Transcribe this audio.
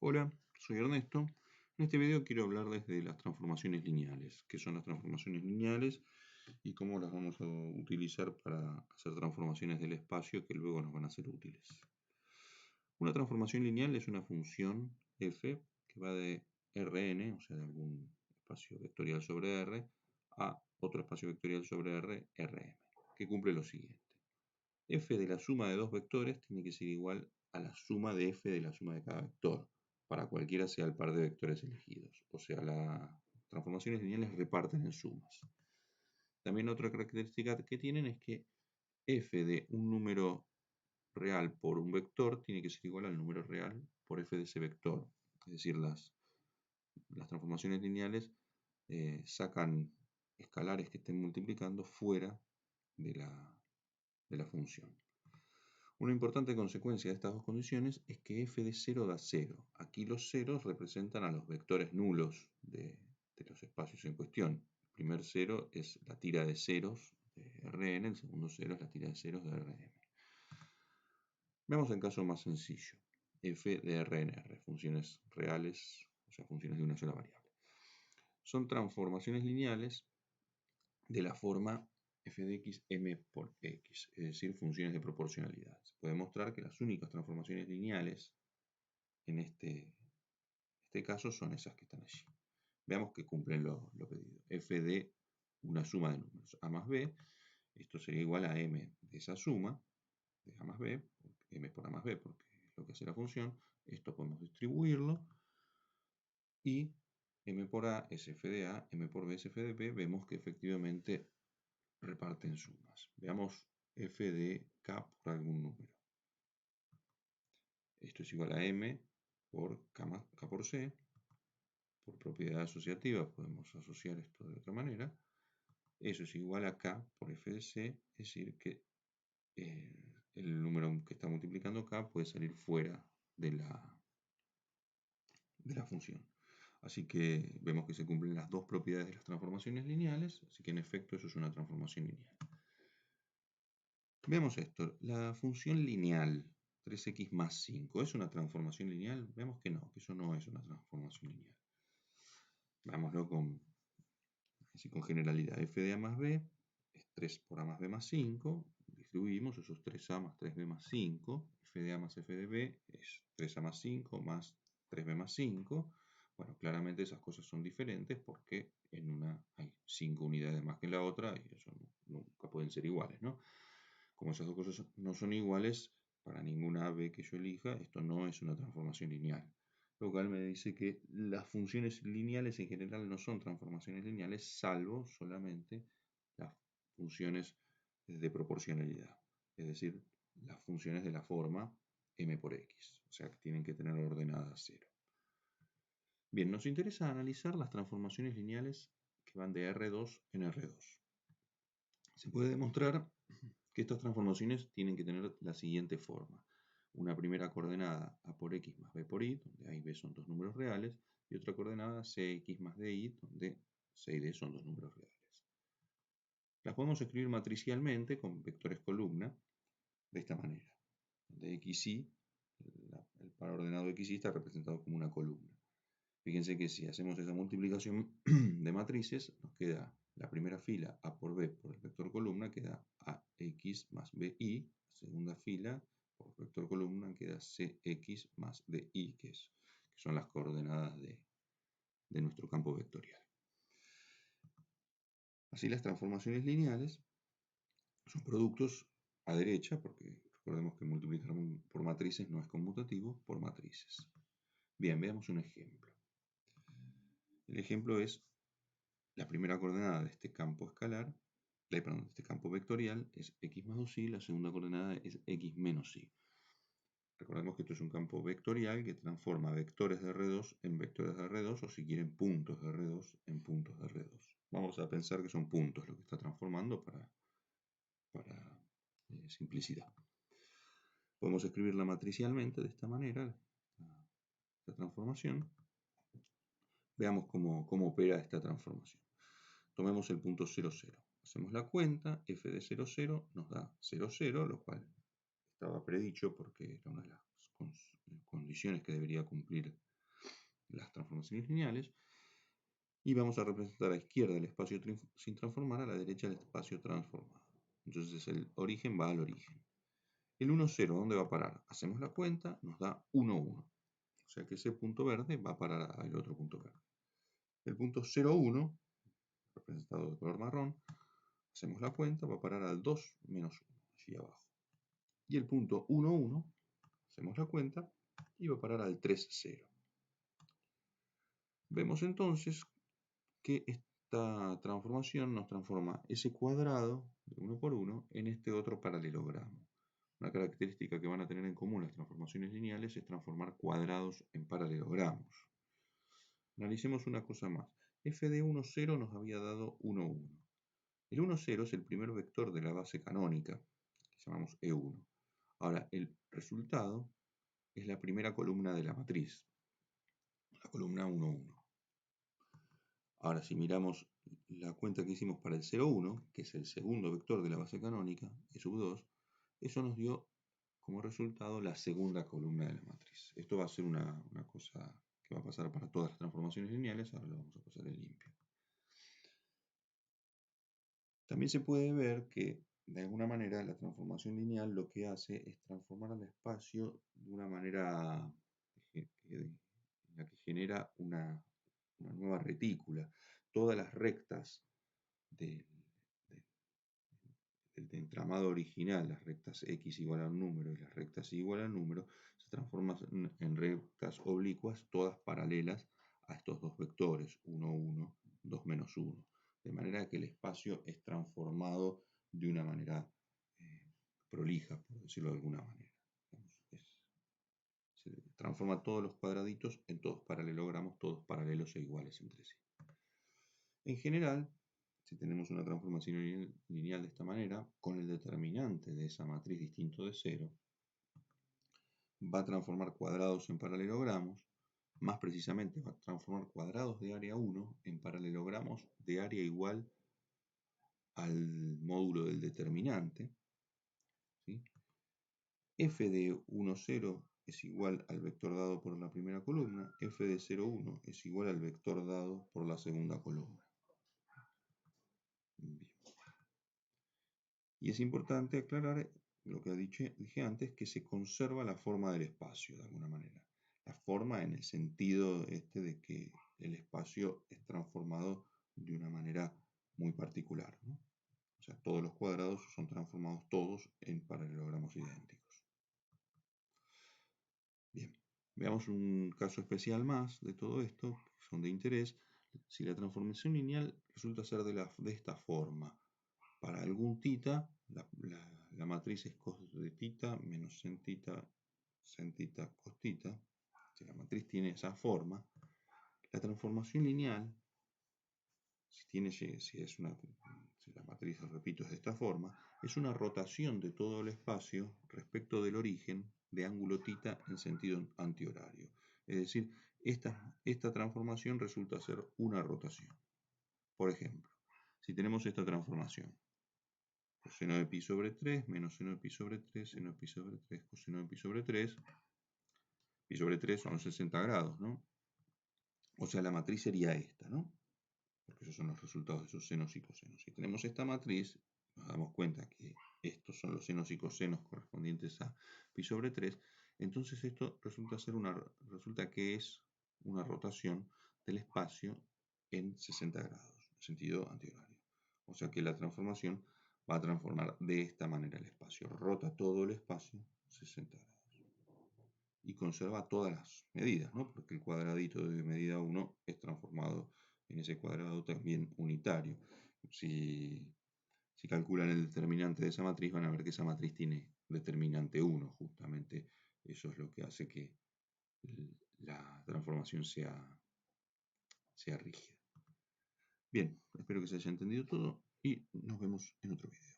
Hola, soy Ernesto. En este video quiero hablarles de las transformaciones lineales. ¿Qué son las transformaciones lineales y cómo las vamos a utilizar para hacer transformaciones del espacio que luego nos van a ser útiles? Una transformación lineal es una función f que va de Rn, o sea, de algún espacio vectorial sobre R, a otro espacio vectorial sobre R, Rm, que cumple lo siguiente. F de la suma de dos vectores tiene que ser igual a la suma de f de la suma de cada vector, para cualquiera sea el par de vectores elegidos. O sea, las transformaciones lineales reparten en sumas. También otra característica que tienen es que f de un número real por un vector tiene que ser igual al número real por f de ese vector. Es decir, las transformaciones lineales sacan escalares que estén multiplicando fuera de la función. Una importante consecuencia de estas dos condiciones es que f de 0 da 0. Aquí los ceros representan a los vectores nulos de los espacios en cuestión. El primer cero es la tira de ceros de Rn, el segundo cero es la tira de ceros de Rm. Veamos el caso más sencillo, f de Rnr, funciones reales, o sea, funciones de una sola variable. Son transformaciones lineales de la forma f de x m por x, es decir, funciones de proporcionalidad. Se puede mostrar que las únicas transformaciones lineales en este caso son esas que están allí. Veamos que cumplen lo pedido. F de una suma de números a más b, esto sería igual a m de esa suma, de a más b, m por a más b, porque es lo que hace la función. Esto podemos distribuirlo, y m por a es f de a, m por b es f de b. Vemos que efectivamente reparten sumas. Veamos f de k por algún número. Esto es igual a m por k por c. Por propiedad asociativa podemos asociar esto de otra manera. Eso es igual a k por f de c, es decir que el número que está multiplicando k puede salir fuera de la función. Así que vemos que se cumplen las dos propiedades de las transformaciones lineales, así que en efecto eso es una transformación lineal. Veamos esto, la función lineal 3x más 5, ¿es una transformación lineal? Veamos que no, que eso no es una transformación lineal. Veámoslo con generalidad. F de a más b es 3 por a más b más 5. Distribuimos esos 3a más 3b más 5. F de a más f de b es 3a más 5 más 3b más 5. Bueno, claramente esas cosas son diferentes porque en una hay 5 unidades más que en la otra y eso nunca pueden ser iguales, ¿no? Como esas dos cosas no son iguales para ninguna b que yo elija, esto no es una transformación lineal. Lo cual me dice que las funciones lineales en general no son transformaciones lineales, salvo solamente las funciones de proporcionalidad, es decir, las funciones de la forma m por x, o sea que tienen que tener ordenada 0. Bien, nos interesa analizar las transformaciones lineales que van de R2 en R2. Se puede demostrar que estas transformaciones tienen que tener la siguiente forma. Una primera coordenada a por x más b por y, donde a y b son dos números reales, y otra coordenada cx más dy, donde c y d son dos números reales. Las podemos escribir matricialmente con vectores columna, de esta manera, donde xy, el par ordenado de xy está representado como una columna. Fíjense que si hacemos esa multiplicación de matrices, nos queda la primera fila a por b por el vector columna, queda ax más bi, segunda fila por vector columna queda cx más dy, que son las coordenadas de nuestro campo vectorial. Así las transformaciones lineales son productos a derecha, porque recordemos que multiplicar por matrices no es conmutativo, por matrices. Bien, veamos un ejemplo. El ejemplo es la primera coordenada de este campo escalar, de este campo vectorial es x más 2y, la segunda coordenada es x menos y. Recordemos que esto es un campo vectorial que transforma vectores de R2 en vectores de R2, o si quieren puntos de R2 en puntos de R2. Vamos a pensar que son puntos lo que está transformando para simplicidad. Podemos escribirla matricialmente de esta manera, la transformación. Veamos cómo opera esta transformación. Tomemos el punto 0, 0. Hacemos la cuenta, f de 0, 0 nos da 0, 0, lo cual estaba predicho porque era una de las condiciones que debería cumplir las transformaciones lineales, y vamos a representar a la izquierda el espacio sin transformar, a la derecha el espacio transformado. Entonces el origen va al origen. El 1, 0, ¿dónde va a parar? Hacemos la cuenta, nos da 1, 1. O sea que ese punto verde va a parar al otro punto verde. El punto 0, 1, representado de color marrón, hacemos la cuenta, va a parar al 2, menos 1, allí abajo. Y el punto 1, 1, hacemos la cuenta y va a parar al 3, 0. Vemos entonces que esta transformación nos transforma ese cuadrado de 1 por 1 en este otro paralelogramo. Una característica que van a tener en común las transformaciones lineales es transformar cuadrados en paralelogramos. Analicemos una cosa más. F de 1, 0 nos había dado 1, 1. El 1, 0 es el primer vector de la base canónica, que llamamos E1. Ahora, el resultado es la primera columna de la matriz, la columna 1, 1. Ahora, si miramos la cuenta que hicimos para el 0, 1, que es el segundo vector de la base canónica, E sub 2, eso nos dio como resultado la segunda columna de la matriz. Esto va a ser una cosa que va a pasar para todas las transformaciones lineales, ahora lo vamos a pasar en limpio. También se puede ver que, de alguna manera, la transformación lineal lo que hace es transformar el espacio de una manera en la que genera una nueva retícula. Todas las rectas del entramado original, las rectas x igual a un número y las rectas y igual a un número, se transforman en rectas oblicuas, todas paralelas a estos dos vectores, 1, 1, 2, menos 1. De manera que el espacio es transformado de una manera prolija, por decirlo de alguna manera. Se transforma todos los cuadraditos en todos paralelogramos, todos paralelos e iguales entre sí. En general, si tenemos una transformación lineal de esta manera, con el determinante de esa matriz distinto de 0, va a transformar cuadrados en paralelogramos, más precisamente va a transformar cuadrados de área 1 en paralelogramos de área igual al módulo del determinante. ¿Sí? F de 1, 0 es igual al vector dado por la primera columna, F de 0, 1 es igual al vector dado por la segunda columna. Bien. Y es importante aclarar lo que dije antes, que se conserva la forma del espacio de alguna manera. La forma en el sentido de que el espacio es transformado de una manera muy particular, ¿no? O sea, todos los cuadrados son transformados todos en paralelogramos idénticos. Bien, veamos un caso especial más de todo esto, que son de interés. Si la transformación lineal resulta ser de esta forma, para algún tita, la matriz es cos de tita menos sen tita cos tita. Si la matriz tiene esa forma, la transformación lineal, si la matriz, repito, es de esta forma, es una rotación de todo el espacio respecto del origen de ángulo tita en sentido antihorario. Es decir, esta transformación resulta ser una rotación. Por ejemplo, si tenemos esta transformación, coseno de pi sobre 3 menos seno de pi sobre 3, seno de pi sobre 3, coseno de pi sobre 3. Pi sobre 3 son 60 grados, ¿no? O sea, la matriz sería esta, ¿no? Porque esos son los resultados de esos senos y cosenos. Si tenemos esta matriz, nos damos cuenta que estos son los senos y cosenos correspondientes a pi sobre 3. Entonces esto resulta que es una rotación del espacio en 60 grados, en sentido antihorario. O sea que la transformación va a transformar de esta manera el espacio. Rota todo el espacio 60 grados. Y conserva todas las medidas, ¿no? Porque el cuadradito de medida 1 es transformado en ese cuadrado también unitario. Si calculan el determinante de esa matriz, van a ver que esa matriz tiene determinante 1, justamente. Eso es lo que hace que la transformación sea rígida. Bien, espero que se haya entendido todo y nos vemos en otro video.